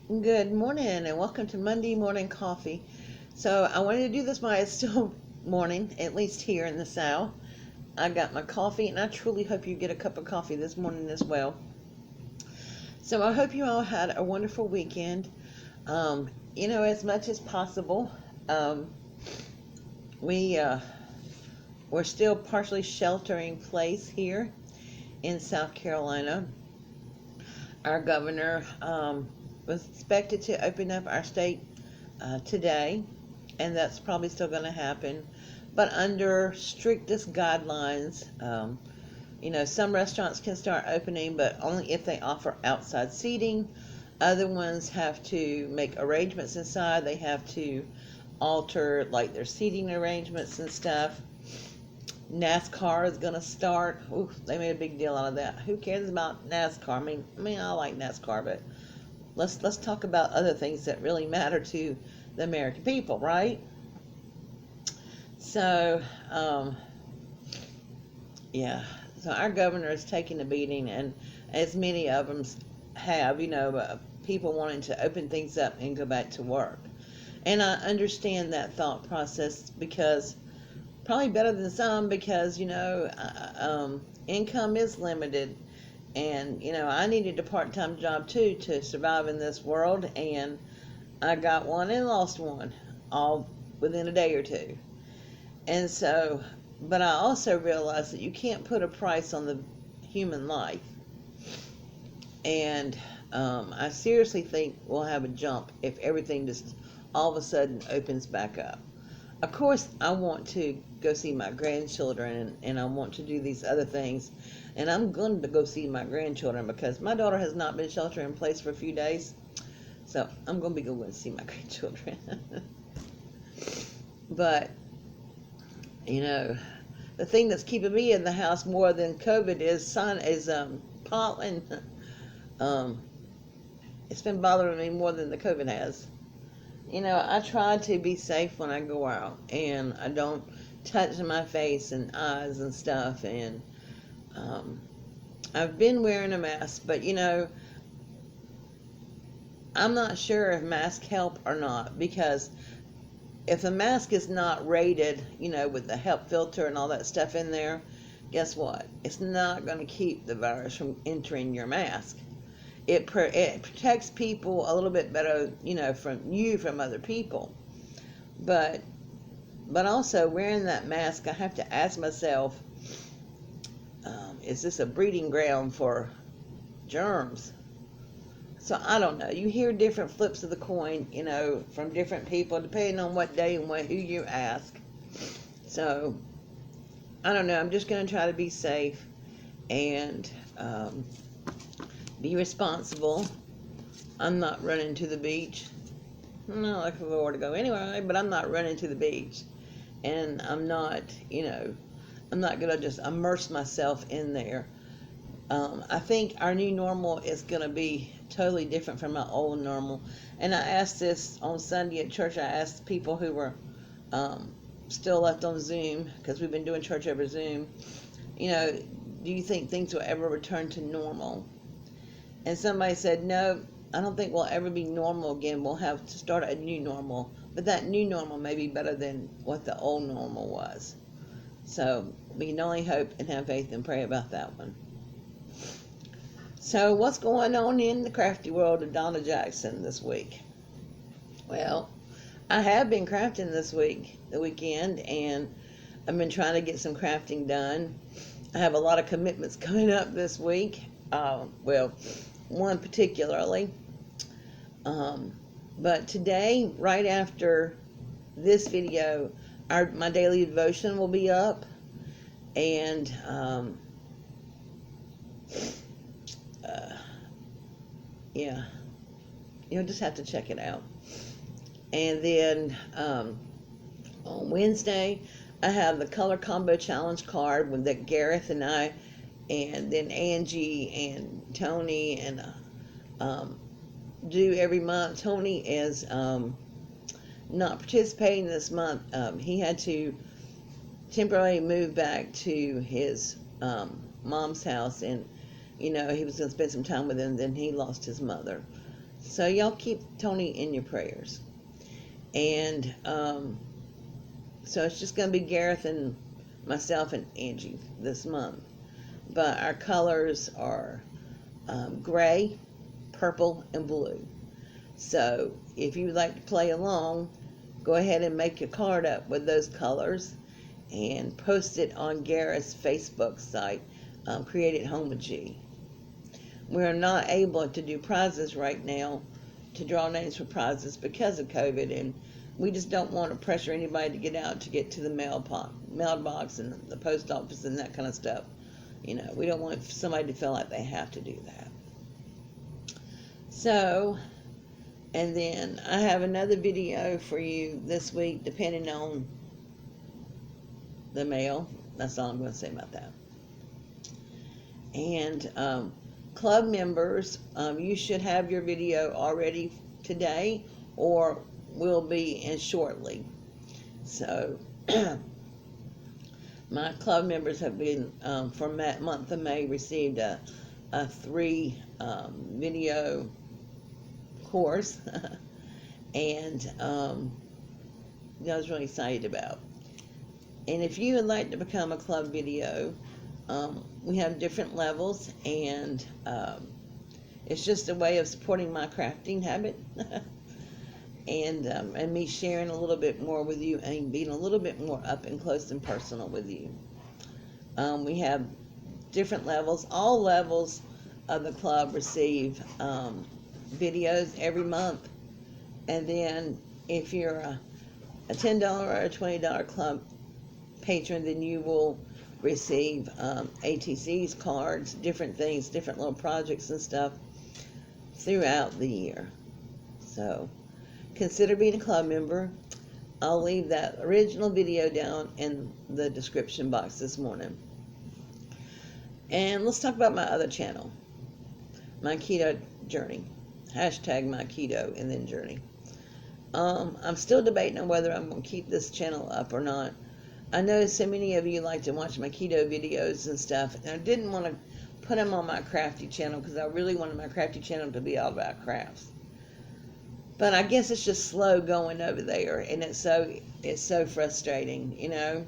Good morning and welcome to Monday Morning Coffee. So I wanted to do this while it's still morning, at least here in the South. I got my coffee and I truly hope you get a cup of coffee this morning as well. So I hope you all had a wonderful weekend. As much as possible, um, we we're still partially sheltering in place here in South Carolina. Our governor was expected to open up our state today, and that's probably still going to happen, but under strictest guidelines. Some restaurants can start opening, but only if they offer outside seating. Other ones have to make arrangements inside. They have to alter like their seating arrangements and stuff. NASCAR is going to start. Ooh, they made a big deal out of that. Who cares about NASCAR? I like NASCAR, but let's talk about other things that really matter to the American people, right? So, yeah. So our governor is taking a beating, and as many of them have, people wanting to open things up and go back to work. And I understand that thought process because probably better than some because income is limited, and I needed a part-time job too to survive in this world, and I got one and lost one all within a day or two. And so, but I also realized that you can't put a price on the human life, and I seriously think we'll have a jump if everything just all of a sudden opens back up. Of course, I want to go see my grandchildren, and I want to do these other things, and I'm going to go see my grandchildren because my daughter has not been sheltering in place for a few days, so I'm going to be going to see my grandchildren. But the thing that's keeping me in the house more than COVID is pollen. um, it's been bothering me more than the COVID has. I try to be safe when I go out, and I don't touch my face and eyes and stuff, and I've been wearing a mask, but I'm not sure if masks help or not, because if the mask is not rated, with the HEP filter and all that stuff in there, guess what? It's not going to keep the virus from entering your mask. It protects people a little bit better, from other people. But also wearing that mask, I have to ask myself, is this a breeding ground for germs? So I don't know. You hear different flips of the coin, from different people, depending on what day and who you ask. So I don't know. I'm just going to try to be safe and be responsible. I'm not running to the beach. No, I could afford to go anyway, but I'm not running to the beach, and I'm not going to just immerse myself in there. I think our new normal is going to be totally different from our old normal. And I asked this on Sunday at church. I asked people who were still left on Zoom, because we've been doing church over Zoom, do you think things will ever return to normal? And somebody said, no, I don't think we'll ever be normal again. We'll have to start a new normal. But that new normal may be better than what the old normal was. So we can only hope and have faith and pray about that one. So what's going on in the crafty world of Donna Jackson this week? Well, I have been crafting this weekend, and I've been trying to get some crafting done. I have a lot of commitments coming up this week. One particularly. But today, right after this video, my daily devotion will be up, and yeah, you'll just have to check it out. And then on Wednesday, I have the color combo challenge card with that Gareth and I, and then Angie and Tony, and do every month. Tony is not participating this month. He had to temporarily move back to his mom's house, and he was going to spend some time with him. Then he lost his mother, So y'all keep Tony in your prayers. And so it's just going to be Gareth and myself and Angie this month. But our colors are gray, purple, and blue. So if you would like to play along, go ahead and make your card up with those colors and post it on Gareth's Facebook site, Create at Home with G. We're not able to do prizes right now, to draw names for prizes because of COVID, and we just don't want to pressure anybody to get out to get to the mailbox and the post office and that kind of stuff. You know, we don't want somebody to feel like they have to do that. So, and then I have another video for you this week, depending on the mail. That's all I'm going to say about that. And club members, you should have your video already today or will be in shortly. So my club members have been, for that month of May, received a 3 video course and I was really excited about. And if you would like to become a club video, we have different levels, and it's just a way of supporting my crafting habit and me sharing a little bit more with you and being a little bit more up and close and personal with you. We have different levels. All levels of the club receive videos every month, and then if you're a $10 or a $20 club patron, then you will receive ATC's cards, different things, different little projects and stuff throughout the year. So consider being a club member. I'll leave that original video down in the description box this morning. And let's talk about my other channel, my keto journey. Hashtag my keto and then journey. I'm still debating on whether I'm going to keep this channel up or not. I know so many of you like to watch my keto videos and stuff, and I didn't want to put them on my crafty channel because I really wanted my crafty channel to be all about crafts. But I guess it's just slow going over there, and it's so frustrating, you know,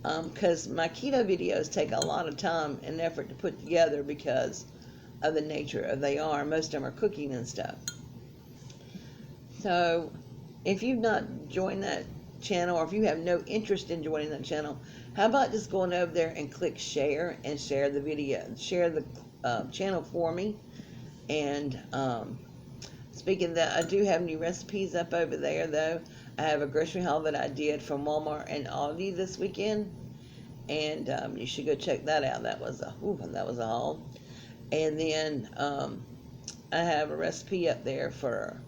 because my keto videos take a lot of time and effort to put together because of the nature of they are. Most of them are cooking and stuff. So if you've not joined that channel, or if you have no interest in joining that channel, how about just going over there and click share and share the video, share the channel for me. And speaking of that, I do have new recipes up over there though. I have a grocery haul that I did from Walmart and Aldi this weekend, and you should go check that out. That was a haul. And then I have a recipe up there for,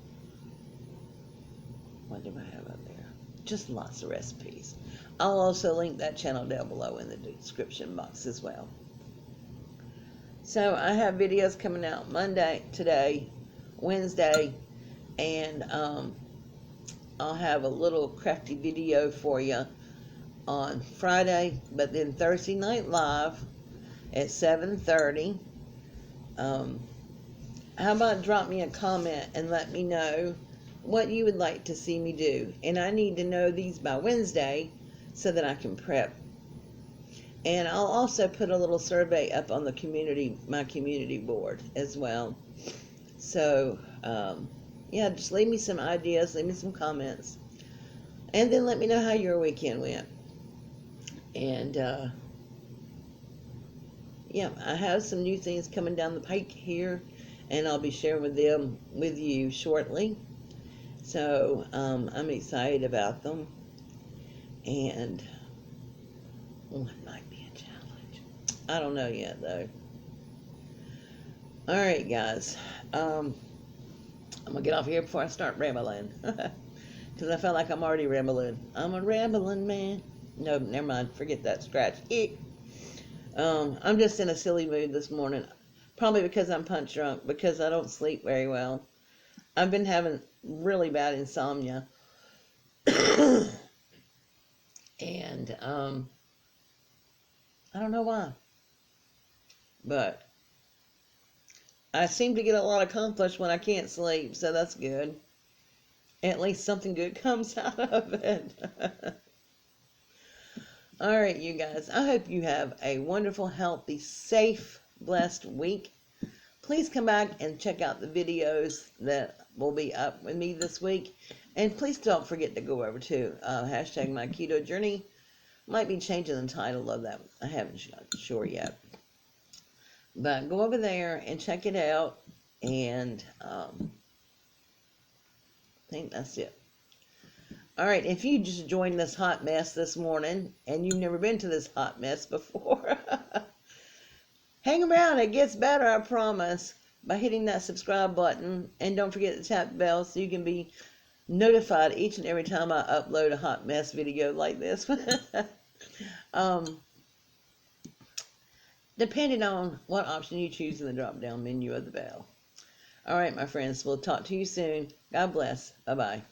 what do I have up there? Just lots of recipes. I'll also link that channel down below in the description box as well. So I have videos coming out Monday, today, Wednesday, and I'll have a little crafty video for you on Friday, but then Thursday night live at 7:30. How about drop me a comment and let me know what you would like to see me do, and I need to know these by Wednesday so that I can prep. And I'll also put a little survey up on the my community board as well. So yeah, just leave me some ideas, leave me some comments, and then let me know how your weekend went. And yeah, I have some new things coming down the pike here, and I'll be sharing them with you shortly. So I'm excited about them, and it might be a challenge. I don't know yet though. All right, guys. I'm gonna get off here before I start rambling, because I feel like I'm already rambling. I'm a rambling man. No, never mind. Forget that. Scratch it. I'm just in a silly mood this morning, probably because I'm punch drunk, because I don't sleep very well. I've been having really bad insomnia, and I don't know why, but I seem to get a lot accomplished when I can't sleep, so that's good. At least something good comes out of it. All right, you guys. I hope you have a wonderful, healthy, safe, blessed week. Please come back and check out the videos that will be up with me this week. And please don't forget to go over to hashtag my keto journey. Might be changing the title of that. I haven't got sure yet. But go over there and check it out. And I think that's it. All right, if you just joined this hot mess this morning and you've never been to this hot mess before, hang around. It gets better, I promise, by hitting that subscribe button. And don't forget to tap the bell so you can be notified each and every time I upload a hot mess video like this. Depending on what option you choose in the drop-down menu of the bell. All right, my friends, we'll talk to you soon. God bless. Bye-bye.